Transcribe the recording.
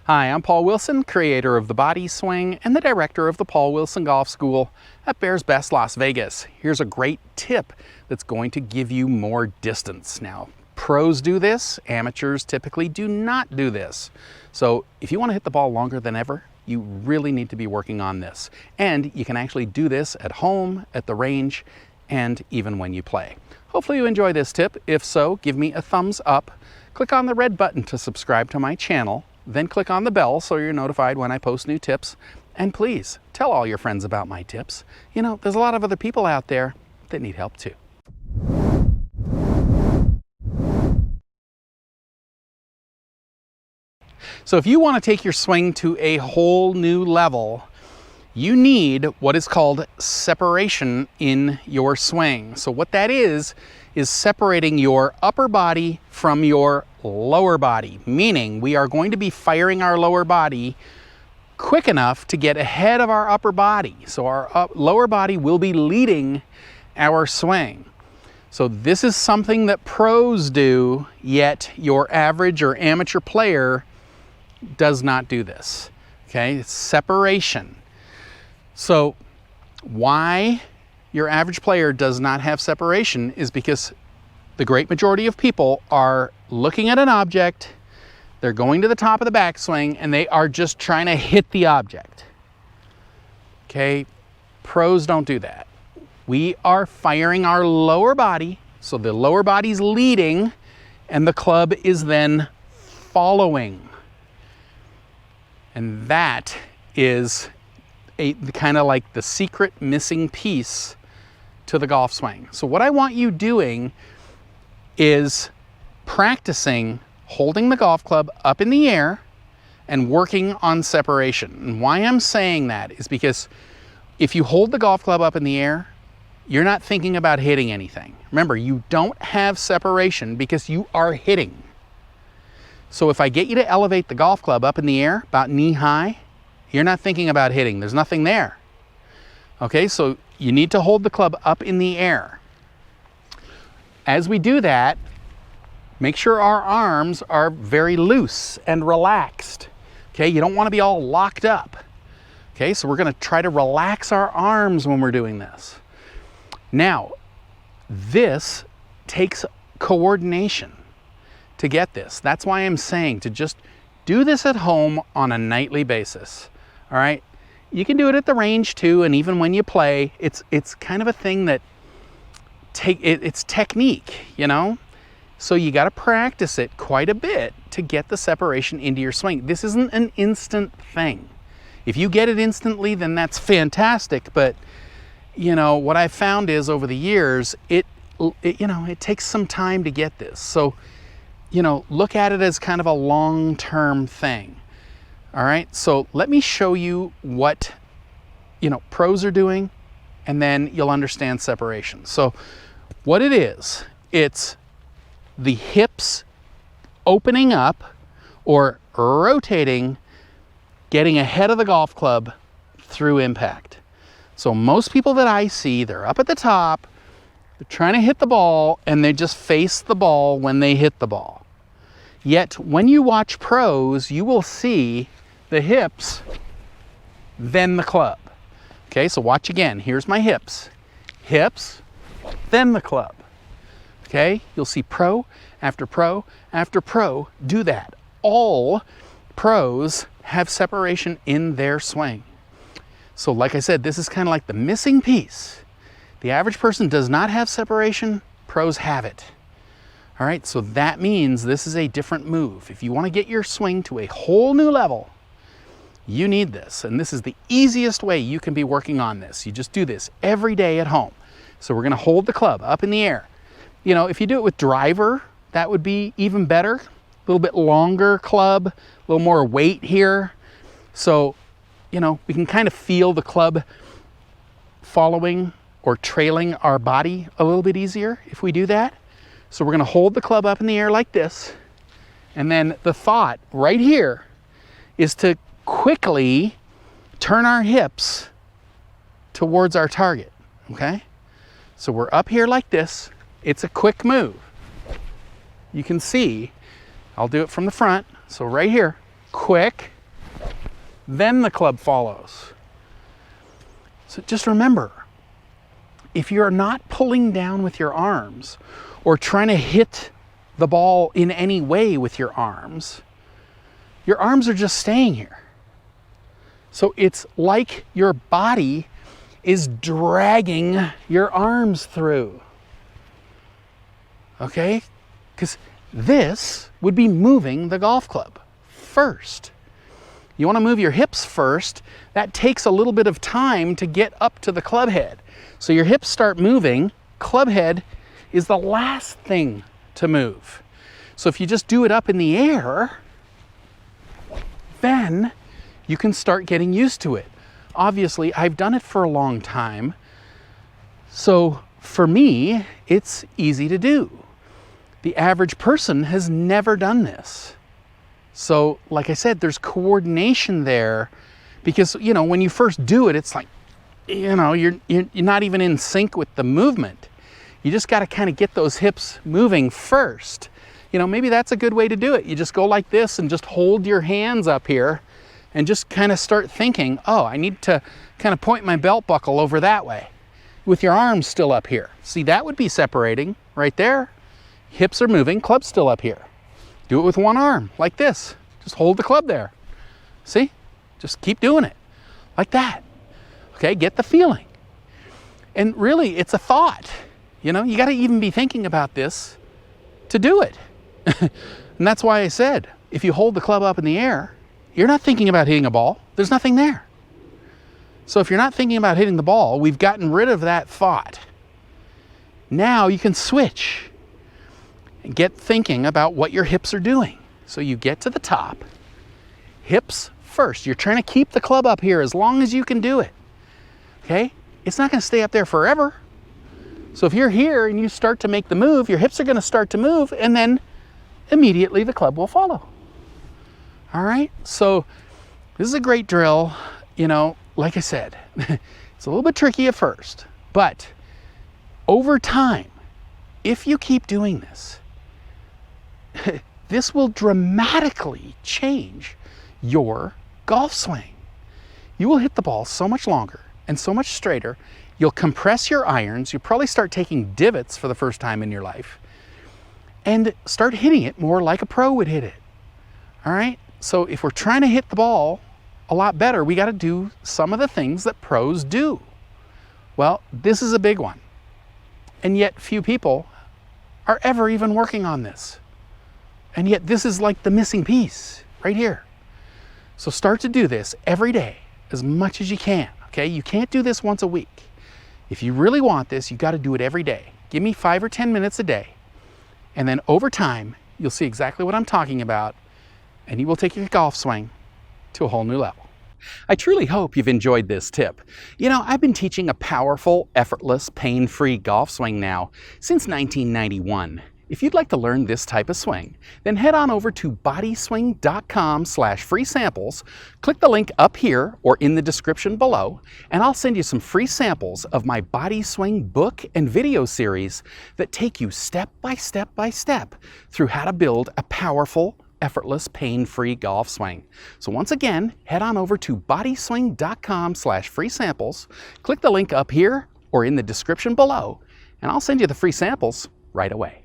Hi, I'm Paul Wilson, creator of the Body Swing and the director of the Paul Wilson Golf School at Bears Best Las Vegas. Here's a great tip that's going to give you more distance. Now, pros do this, amateurs typically do not do this. So if you want to hit the ball longer than ever, you really need to be working on this. And you can actually do this at home, at the range, and even when you play. Hopefully you enjoy this tip. If so, give me a thumbs up. Click on the red button to subscribe to my channel. Then click on the bell so you're notified when I post new tips. And please tell all your friends about my tips. You know, there's a lot of other people out there that need help too. So if you want to take your swing to a whole new level, you need what is called separation in your swing. So what that is separating your upper body from your lower body, meaning we are going to be firing our lower body quick enough to get ahead of our upper body. So our lower body will be leading our swing. So this is something that pros do, yet your average or amateur player does not do this. Okay, it's separation. So why your average player does not have separation is because the great majority of people are looking at an object, they're going to the top of the backswing, and they are just trying to hit the object. Okay, pros don't do that. We are firing our lower body, so the lower body's leading, and the club is then following. And that is kind of like the secret missing piece to the golf swing. So what I want you doing is practicing holding the golf club up in the air and working on separation. And why I'm saying that is because if you hold the golf club up in the air, you're not thinking about hitting anything. Remember, you don't have separation because you are hitting. So if I get you to elevate the golf club up in the air, about knee high, you're not thinking about hitting. There's nothing there. Okay, so you need to hold the club up in the air. As we do that, make sure our arms are very loose and relaxed. Okay, you don't want to be all locked up. Okay, so we're going to try to relax our arms when we're doing this. Now, this takes coordination to get this. That's why I'm saying to just do this at home on a nightly basis. All right, you can do it at the range too, and even when you play, it's kind of a thing that it's technique, you know. So you got to practice it quite a bit to get the separation into your swing. This isn't an instant thing. If you get it instantly, then that's fantastic. But you know what I found is over the years, it takes some time to get this. So you know, look at it as kind of a long-term thing. All right, so let me show you what, you know, pros are doing, and then you'll understand separation. So what it is, it's the hips opening up or rotating, getting ahead of the golf club through impact. So most people that I see, they're up at the top, they're trying to hit the ball, and they just face the ball when they hit the ball. Yet when you watch pros, you will see the hips, then the club. Okay, so watch again. Here's my hips. Hips, then the club. Okay, you'll see pro after pro after pro do that. All pros have separation in their swing. So like I said, this is kind of like the missing piece. The average person does not have separation, pros have it. All right, so that means this is a different move. If you want to get your swing to a whole new level, you need this. And this is the easiest way you can be working on this. You just do this every day at home. So we're going to hold the club up in the air. You know, if you do it with driver, that would be even better. A little bit longer club, a little more weight here. So, you know, we can kind of feel the club following or trailing our body a little bit easier if we do that. So we're going to hold the club up in the air like this. And then the thought right here is to quickly turn our hips towards our target. Okay? So we're up here like this. It's a quick move. You can see, I'll do it from the front. So right here, quick, then the club follows. So just remember, if you're not pulling down with your arms or trying to hit the ball in any way with your arms are just staying here. So it's like your body is dragging your arms through. Okay? Because this would be moving the golf club first. You want to move your hips first. That takes a little bit of time to get up to the club head. So your hips start moving, club head is the last thing to move. So if you just do it up in the air, then you can start getting used to it. Obviously, I've done it for a long time. So for me, it's easy to do. The average person has never done this. So like I said, there's coordination there because, you know, when you first do it, it's like, you know, you're not even in sync with the movement. You just got to kind of get those hips moving first. You know, maybe that's a good way to do it. You just go like this and just hold your hands up here and just kind of start thinking, oh, I need to kind of point my belt buckle over that way with your arms still up here. See, that would be separating right there. Hips are moving, club's still up here. Do it with one arm like this. Just hold the club there. See? Just keep doing it like that. Okay, get the feeling. And really, it's a thought. You know, you got to even be thinking about this to do it. And that's why I said, if you hold the club up in the air, you're not thinking about hitting a ball. There's nothing there. So if you're not thinking about hitting the ball, we've gotten rid of that thought. Now you can switch and get thinking about what your hips are doing. So you get to the top, hips first. You're trying to keep the club up here as long as you can do it. Okay? It's not going to stay up there forever. So if you're here and you start to make the move, your hips are going to start to move, and then immediately the club will follow. All right? So this is a great drill. You know, like I said, it's a little bit tricky at first, but over time, if you keep doing this, this will dramatically change your golf swing. You will hit the ball so much longer and so much straighter. You'll compress your irons. You'll probably start taking divots for the first time in your life and start hitting it more like a pro would hit it. All right? So if we're trying to hit the ball a lot better, we got to do some of the things that pros do. Well, this is a big one. And yet few people are ever even working on this. And yet this is like the missing piece right here. So start to do this every day as much as you can, okay? You can't do this once a week. If you really want this, you got to do it every day. Give me 5 or 10 minutes a day. And then over time, you'll see exactly what I'm talking about, and you will take your golf swing to a whole new level. I truly hope you've enjoyed this tip. You know, I've been teaching a powerful, effortless, pain-free golf swing now since 1991. If you'd like to learn this type of swing, then head on over to bodyswing.com/free samples, click the link up here or in the description below, and I'll send you some free samples of my Body Swing book and video series that take you step by step by step through how to build a powerful, effortless, pain-free golf swing. So once again, head on over to bodyswing.com/free samples, click the link up here or in the description below, and I'll send you the free samples right away.